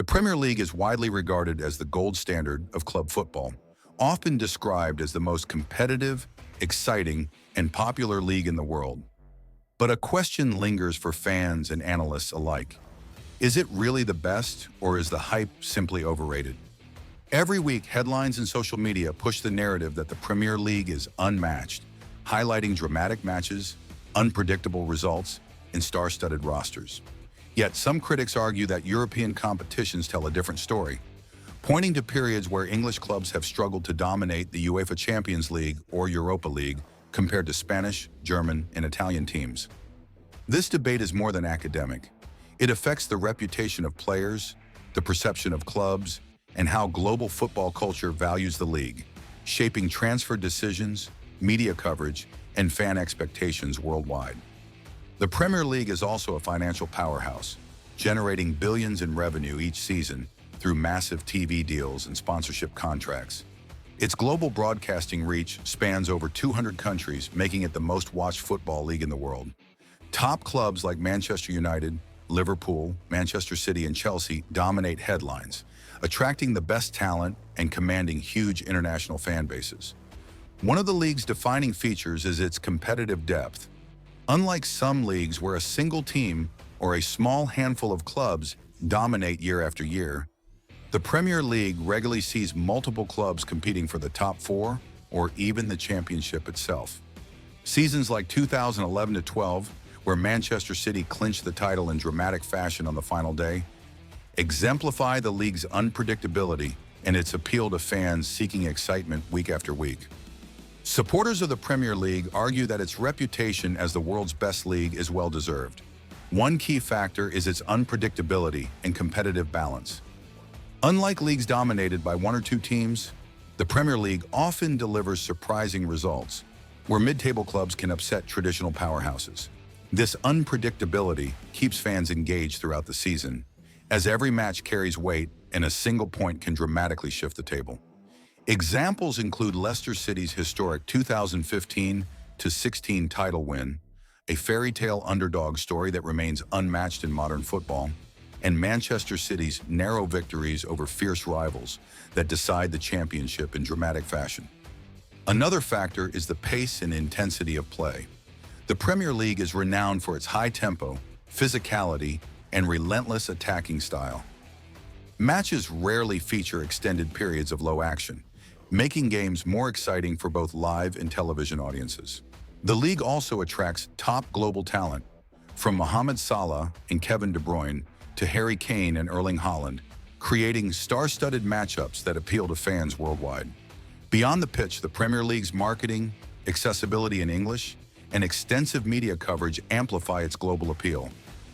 The Premier League is widely regarded as the gold standard of club football, often described as the most competitive, exciting, and popular league in the world. But a question lingers for fans and analysts alike. Is it really the best, or is the hype simply overrated? Every week, headlines and social media push the narrative that the Premier League is unmatched, highlighting dramatic matches, unpredictable results, and star-studded rosters. Yet some critics argue that European competitions tell a different story, pointing to periods where English clubs have struggled to dominate the UEFA Champions League or Europa League compared to Spanish, German, and Italian teams. This debate is more than academic. It affects the reputation of players, the perception of clubs, and how global football culture values the league, shaping transfer decisions, media coverage, and fan expectations worldwide. The Premier League is also a financial powerhouse, generating billions in revenue each season through massive TV deals and sponsorship contracts. Its global broadcasting reach spans over 200 countries, making it the most-watched football league in the world. Top clubs like Manchester United, Liverpool, Manchester City, and Chelsea dominate headlines, attracting the best talent and commanding huge international fan bases. One of the league's defining features is its competitive depth. Unlike some leagues where a single team or a small handful of clubs dominate year after year, the Premier League regularly sees multiple clubs competing for the top four or even the championship itself. Seasons like 2011-12, where Manchester City clinched the title in dramatic fashion on the final day, exemplify the league's unpredictability and its appeal to fans seeking excitement week after week. Supporters of the Premier League argue that its reputation as the world's best league is well-deserved. One key factor is its unpredictability and competitive balance. Unlike leagues dominated by one or two teams, the Premier League often delivers surprising results, where mid-table clubs can upset traditional powerhouses. This unpredictability keeps fans engaged throughout the season, as every match carries weight and a single point can dramatically shift the table. Examples include Leicester City's historic 2015-16 title win, a fairy tale underdog story that remains unmatched in modern football, and Manchester City's narrow victories over fierce rivals that decide the championship in dramatic fashion. Another factor is the pace and intensity of play. The Premier League is renowned for its high tempo, physicality, and relentless attacking style. Matches rarely feature extended periods of low action, making games more exciting for both live and television audiences. The league also attracts top global talent, from Mohamed Salah and Kevin De Bruyne to Harry Kane and Erling Haaland, creating star-studded matchups that appeal to fans worldwide. Beyond the pitch, the Premier League's marketing, accessibility in English, and extensive media coverage amplify its global appeal,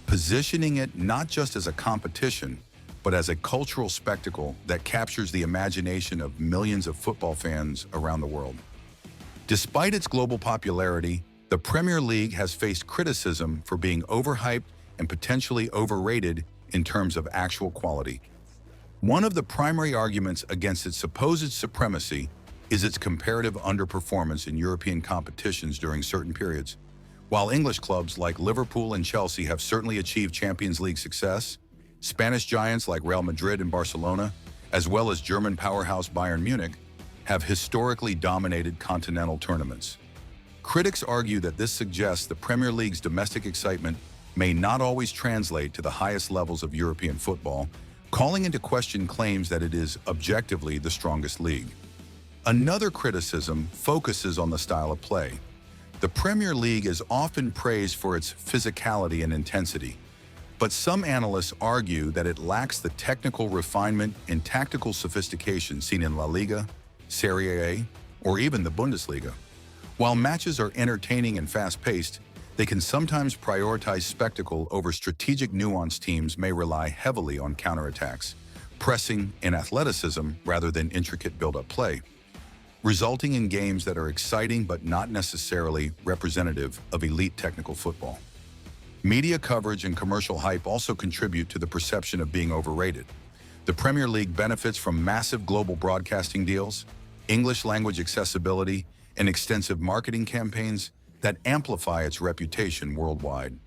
positioning it not just as a competition, but as a cultural spectacle that captures the imagination of millions of football fans around the world. Despite its global popularity, the Premier League has faced criticism for being overhyped and potentially overrated in terms of actual quality. One of the primary arguments against its supposed supremacy is its comparative underperformance in European competitions during certain periods. While English clubs like Liverpool and Chelsea have certainly achieved Champions League success, Spanish giants like Real Madrid and Barcelona, as well as German powerhouse Bayern Munich, have historically dominated continental tournaments. Critics argue that this suggests the Premier League's domestic excitement may not always translate to the highest levels of European football, calling into question claims that it is objectively the strongest league. Another criticism focuses on the style of play. The Premier League is often praised for its physicality and intensity, but some analysts argue that it lacks the technical refinement and tactical sophistication seen in La Liga, Serie A, or even the Bundesliga. While matches are entertaining and fast-paced, they can sometimes prioritize spectacle over strategic nuance. Teams may rely heavily on counterattacks, pressing, and athleticism rather than intricate build-up play, resulting in games that are exciting but not necessarily representative of elite technical football. Media coverage and commercial hype also contribute to the perception of being overrated. The Premier League benefits from massive global broadcasting deals, English language accessibility, and extensive marketing campaigns that amplify its reputation worldwide.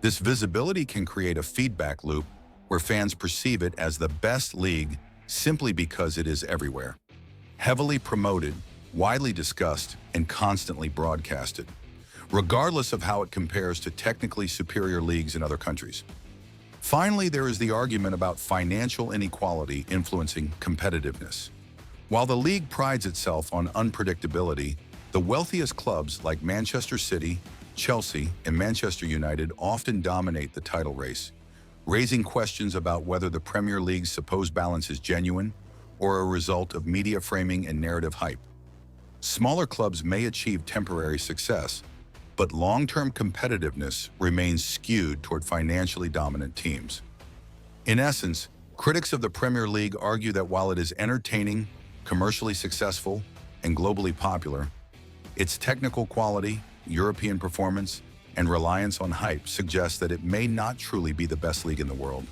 This visibility can create a feedback loop where fans perceive it as the best league simply because it is everywhere. Heavily promoted, widely discussed, and constantly broadcasted, regardless of how it compares to technically superior leagues in other countries. Finally, there is the argument about financial inequality influencing competitiveness. While the league prides itself on unpredictability, the wealthiest clubs like Manchester City, Chelsea, and Manchester United often dominate the title race, raising questions about whether the Premier League's supposed balance is genuine or a result of media framing and narrative hype. Smaller clubs may achieve temporary success, but long-term competitiveness remains skewed toward financially dominant teams. In essence, critics of the Premier League argue that while it is entertaining, commercially successful, and globally popular, its technical quality, European performance, and reliance on hype suggest that it may not truly be the best league in the world.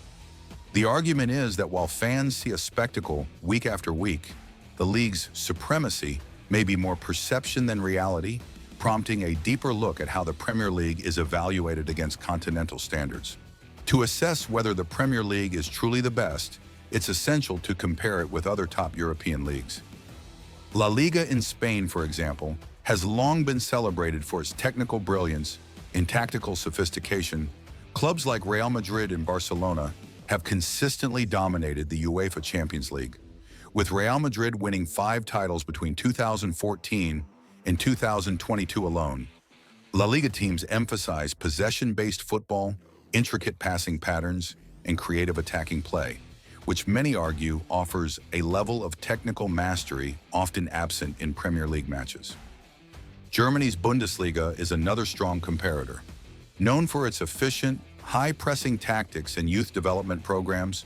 The argument is that while fans see a spectacle week after week, the league's supremacy may be more perception than reality, prompting a deeper look at how the Premier League is evaluated against continental standards. To assess whether the Premier League is truly the best, it's essential to compare it with other top European leagues. La Liga in Spain, for example, has long been celebrated for its technical brilliance and tactical sophistication. Clubs like Real Madrid and Barcelona have consistently dominated the UEFA Champions League, with Real Madrid winning 5 titles between 2014 and 2022 alone. La Liga teams emphasize possession-based football, intricate passing patterns, and creative attacking play, which many argue offers a level of technical mastery often absent in Premier League matches. Germany's Bundesliga is another strong comparator. Known for its efficient, high-pressing tactics and youth development programs,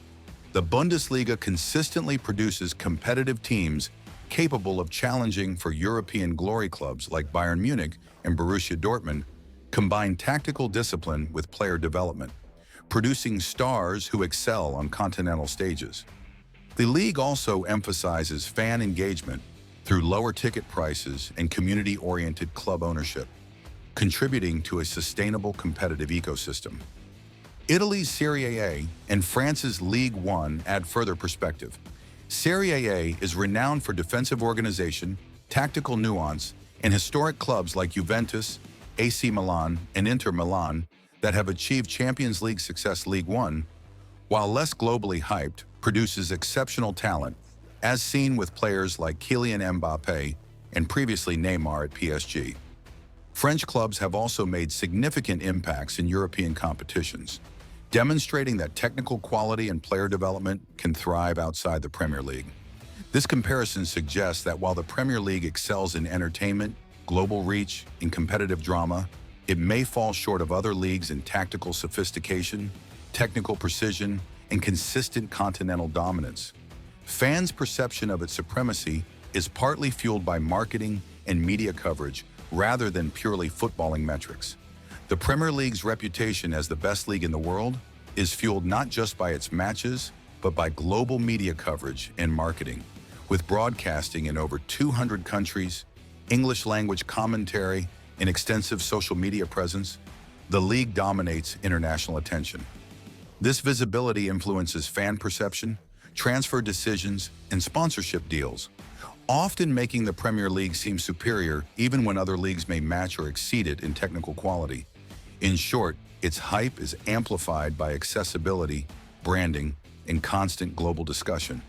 the Bundesliga consistently produces competitive teams capable of challenging for European glory. Clubs like Bayern Munich and Borussia Dortmund combine tactical discipline with player development, producing stars who excel on continental stages. The league also emphasizes fan engagement through lower ticket prices and community-oriented club ownership, contributing to a sustainable competitive ecosystem. Italy's Serie A and France's Ligue 1 add further perspective. Serie A is renowned for defensive organization, tactical nuance, and historic clubs like Juventus, AC Milan, and Inter Milan that have achieved Champions League success. Ligue 1, while less globally hyped, produces exceptional talent, as seen with players like Kylian Mbappé and previously Neymar at PSG. French clubs have also made significant impacts in European competitions, demonstrating that technical quality and player development can thrive outside the Premier League. This comparison suggests that while the Premier League excels in entertainment, global reach, and competitive drama, it may fall short of other leagues in tactical sophistication, technical precision, and consistent continental dominance. Fans' perception of its supremacy is partly fueled by marketing and media coverage rather than purely footballing metrics. The Premier League's reputation as the best league in the world is fueled not just by its matches, but by global media coverage and marketing. With broadcasting in over 200 countries, English-language commentary, and extensive social media presence, the league dominates international attention. This visibility influences fan perception, transfer decisions, and sponsorship deals, often making the Premier League seem superior even when other leagues may match or exceed it in technical quality. In short, its hype is amplified by accessibility, branding, and constant global discussion,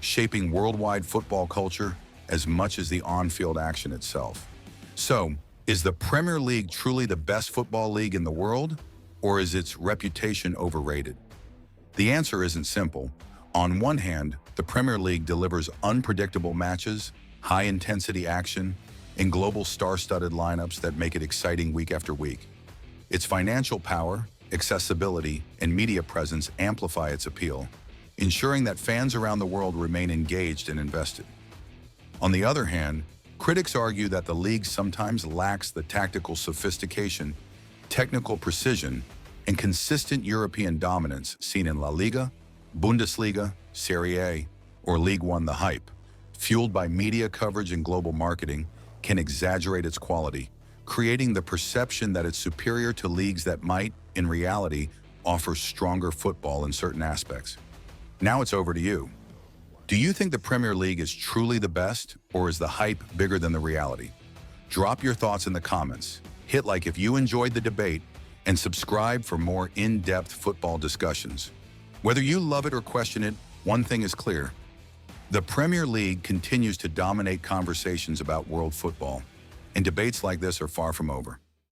shaping worldwide football culture as much as the on-field action itself. So, is the Premier League truly the best football league in the world, or is its reputation overrated? The answer isn't simple. On one hand, the Premier League delivers unpredictable matches, high-intensity action, and global star-studded lineups that make it exciting week after week. Its financial power, accessibility, and media presence amplify its appeal, ensuring that fans around the world remain engaged and invested. On the other hand, critics argue that the league sometimes lacks the tactical sophistication, technical precision, and consistent European dominance seen in La Liga, Bundesliga, Serie A, or Ligue 1. The hype, fueled by media coverage and global marketing, can exaggerate its quality, creating the perception that it's superior to leagues that might, in reality, offers stronger football in certain aspects. Now it's over to you. Do you think the Premier League is truly the best, or is the hype bigger than the reality? Drop your thoughts in the comments, hit like if you enjoyed the debate, and subscribe for more in-depth football discussions. Whether you love it or question it, one thing is clear. The Premier League continues to dominate conversations about world football, and debates like this are far from over.